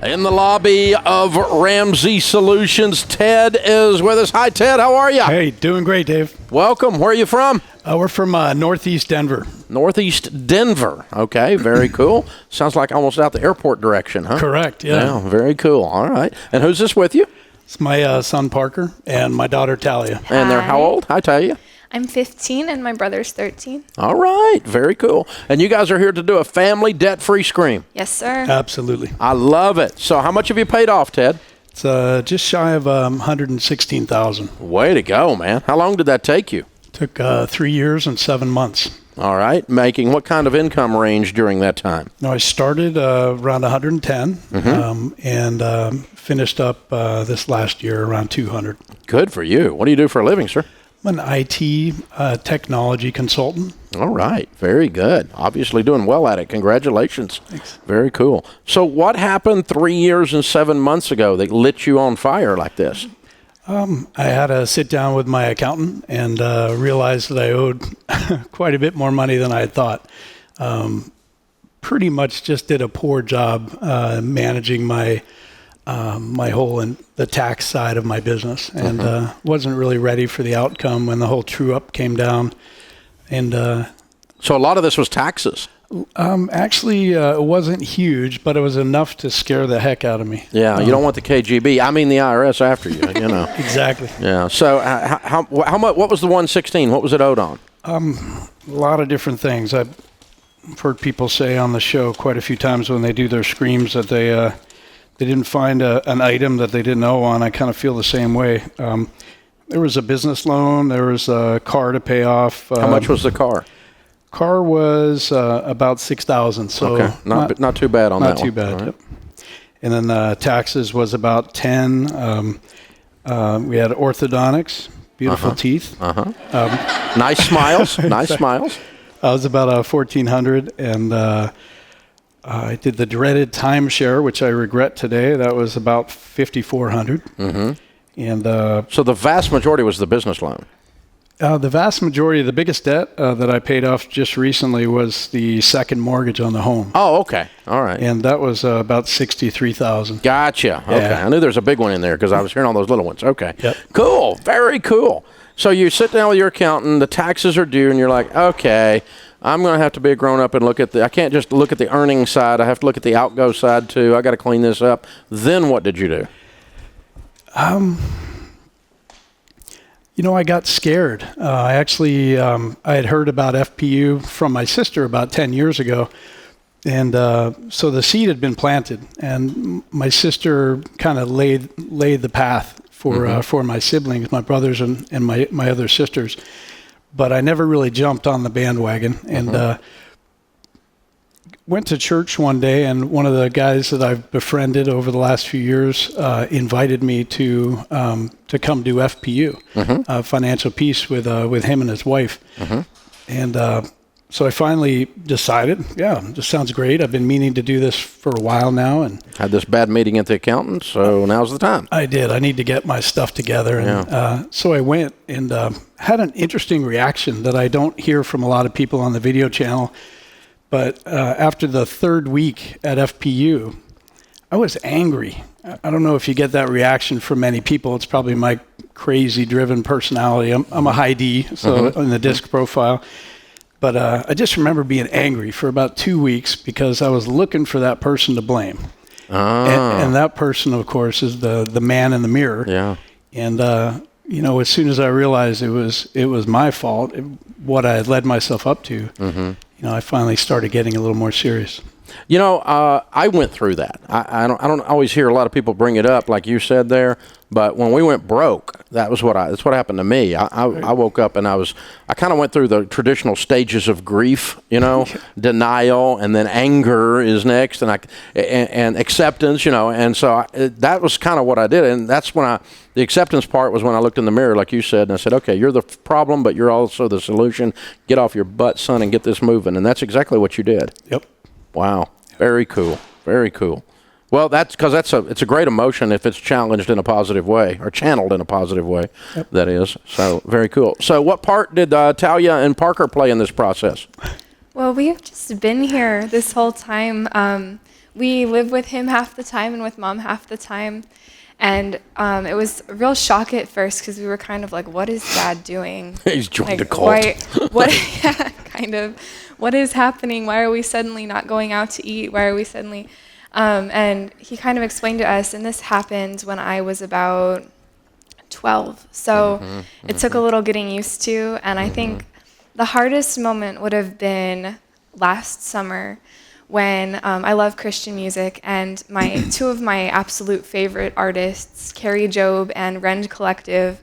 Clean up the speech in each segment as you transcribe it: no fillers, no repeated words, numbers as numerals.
In the lobby of Ramsey Solutions, Ted is with us. Hi, Ted. How are you? Hey, doing great, Dave. Welcome. Where are you from? We're from Northeast Denver. Northeast Denver. Okay, very cool. Sounds like almost out the airport direction, huh? Correct, yeah. Very cool. All right. And who's this with you? It's my son, Parker, and my daughter, Talia. Hi. And they're how old? Hi, Talia. I'm 15 and my brother's 13. All right. Very cool. And you guys are here to do a family debt-free scream. Yes, sir. Absolutely. I love it. So how much have you paid off, Ted? It's just shy of $116,000. Way to go, man. How long did that take you? Took 3 years and 7 months. All right. Making what kind of income range during that time? Now, I started around 110 and finished up this last year around 200. Good for you. What do you do for a living, sir? I'm an IT technology consultant. All right. Very good. Obviously doing well at it. Congratulations. Thanks. Very cool. So what happened 3 years and 7 months ago that lit you on fire like this? I had to sit down with my accountant and realized that I owed quite a bit more money than I had thought. Pretty much just did a poor job managing my whole and the tax side of my business, and wasn't really ready for the outcome when the whole true up came down. And so a lot of this was taxes. Actually, it wasn't huge, but it was enough to scare the heck out of me. Yeah, you don't want the KGB. I mean the IRS after you. You know. Exactly. Yeah. So how much? What was the 116? What was it owed on? A lot of different things. I've heard people say on the show quite a few times when they do their screams that they didn't find an item that they didn't owe on. I kind of feel the same way. There was a business loan. There was a car to pay off. How much was the car? Car was about $6,000. So okay. Not too bad on that one. Not too bad. Right. Yep. And then taxes was about 10. We had orthodontics, beautiful teeth. Nice smiles. Nice smiles. I was about $1,400, and I did the dreaded timeshare, which I regret today. That was about $5,400. And so the vast majority was the business loan. The vast majority, the biggest debt that I paid off just recently was the second mortgage on the home. Oh, okay. All right. And that was about $63,000. Gotcha. Yeah. Okay. I knew there was a big one in there because I was hearing all those little ones. Okay. Yep. Cool. Very cool. So you sit down with your accountant, the taxes are due, and you're like, okay, I'm going to have to be a grown-up and look at I can't just look at the earnings side. I have to look at the outgo side, too. I got to clean this up. Then what did you do? I got scared. I had heard about FPU from my sister about 10 years ago. And so the seed had been planted. And my sister kind of laid the path for my siblings, my brothers and my other sisters. But I never really jumped on the bandwagon. And went to church one day, and one of the guys that I've befriended over the last few years invited me to come do FPU, Financial Peace, with him and his wife. And so I finally decided, this sounds great. I've been meaning to do this for a while now. And had this bad meeting at the accountant, so now's the time. I did. I need to get my stuff together. And so I went and had an interesting reaction that I don't hear from a lot of people on the video channel. But after the third week at FPU, I was angry. I don't know if you get that reaction from many people. It's probably my crazy driven personality. I'm a high D, so in the disc profile. But I just remember being angry for about 2 weeks because I was looking for that person to blame. And that person, of course, is the man in the mirror. Yeah. And as soon as I realized it was my fault, what I had led myself up to, I finally started getting a little more serious. I went through that. I don't always hear a lot of people bring it up like you said there, but when we went broke, that's what happened to me. I woke up and I kind of went through the traditional stages of grief, denial, and then anger is next, and acceptance, and so that was kind of what I did, and that's when the acceptance part was when I looked in the mirror, like you said, and I said, okay, you're the problem, but you're also the solution. Get off your butt, son, and get this moving, and that's exactly what you did. Yep. Wow. Very cool. Very cool. Well, that's because it's a great emotion if it's challenged in a positive way, or channeled in a positive way, that is. So, very cool. So, what part did Talia and Parker play in this process? Well, we've just been here this whole time. we live with him half the time and with mom half the time. And it was a real shock at first because we were kind of like, what is dad doing? He's joined like, a cult. Kind of, what is happening? Why are we suddenly not going out to eat? Why are we suddenly, and he kind of explained to us, and this happened when I was about 12. So it took a little getting used to, and I think the hardest moment would have been last summer when I love Christian music, and two of my absolute favorite artists, Carrie Job and Rend Collective,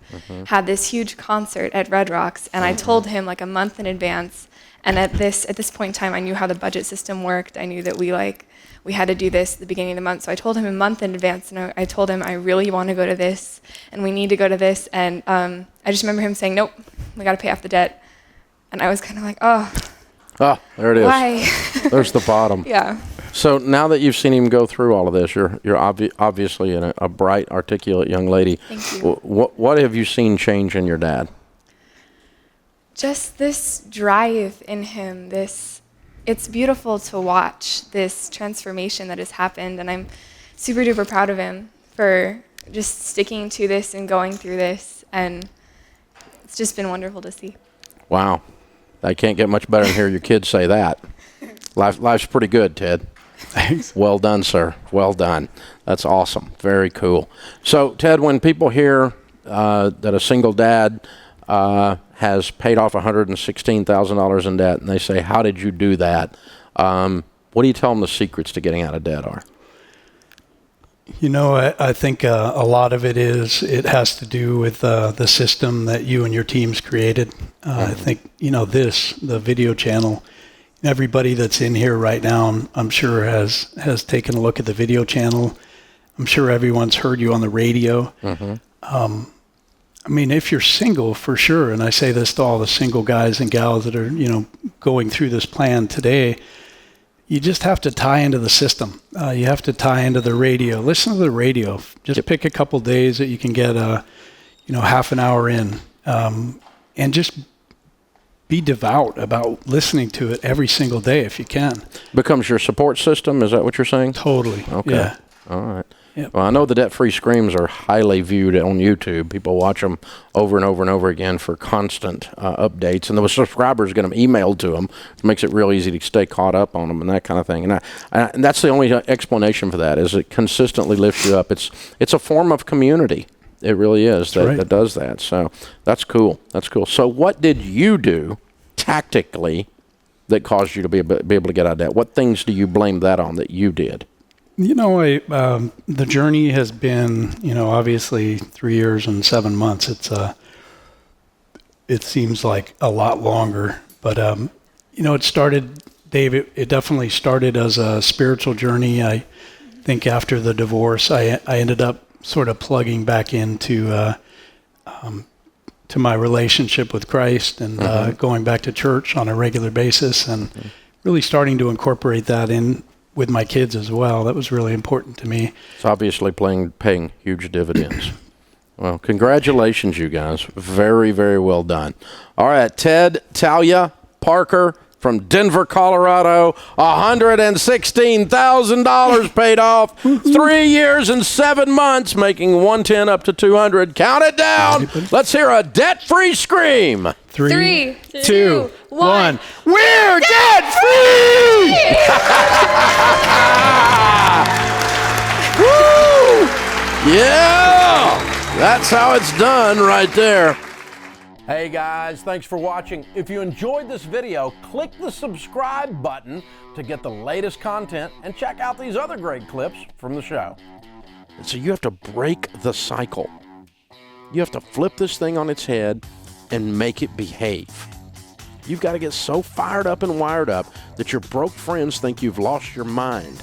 had this huge concert at Red Rocks, and I told him like a month in advance. And at this point in time, I knew how the budget system worked. I knew that we had to do this at the beginning of the month. So I told him a month in advance, and I told him I really want to go to this, and we need to go to this. And I just remember him saying, "Nope, we got to pay off the debt." And I was kind of like, "Oh." Ah, there it is. Why? There's the bottom. Yeah. So now that you've seen him go through all of this, you're obviously a bright, articulate young lady. Thank you. What have you seen change in your dad? Just this drive in him. It's beautiful to watch this transformation that has happened, and I'm super duper proud of him for just sticking to this and going through this, and it's just been wonderful to see. Wow. I can't get much better than hear your kids say that. Life's pretty good, Ted. Thanks. Well done, sir. Well done. That's awesome. Very cool. So, Ted, when people hear that a single dad has paid off $116,000 in debt, and they say, how did you do that? What do you tell them the secrets to getting out of debt are? You know, I think a lot of it has to do with the system that you and your teams created. I think, the video channel, everybody that's in here right now, I'm sure has taken a look at the video channel. I'm sure everyone's heard you on the radio. I mean, if you're single, for sure, and I say this to all the single guys and gals that are, going through this plan today, you just have to tie into the system. You have to tie into the radio. Listen to the radio. Just pick a couple days that you can get, half an hour in, and just be devout about listening to it every single day if you can. Becomes your support system? Is that what you're saying? Totally. Okay. Yeah. All right. Yep. Well, I know the debt-free screams are highly viewed on YouTube. People watch them over and over and over again for constant updates, and the subscribers get them emailed to them. It makes it real easy to stay caught up on them and that kind of thing. And that's the only explanation for that, is it consistently lifts you up. It's a form of community. It really is that does that. So that's cool. That's cool. So what did you do tactically that caused you to be able to get out of debt? What things do you blame that on that you did? The journey has been, obviously 3 years and 7 months. It seems like a lot longer, but it started, Dave. It definitely started as a spiritual journey. I think after the divorce, I ended up sort of plugging back into to my relationship with Christ and going back to church on a regular basis, and really starting to incorporate that in with my kids as well. That was really important to me. It's obviously paying huge dividends. Well, congratulations, you guys. Very, very well done. All right, Ted, Talia, Parker from Denver, Colorado, $116,000 paid off, 3 years and 7 months, making 110 up to 200. Count it down. Let's hear a debt-free scream. 3, 2, 1. We're debt-free! Woo! Yeah! That's how it's done right there. Hey guys, thanks for watching. If you enjoyed this video, click the subscribe button to get the latest content and check out these other great clips from the show. So you have to break the cycle. You have to flip this thing on its head and make it behave. You've got to get so fired up and wired up that your broke friends think you've lost your mind.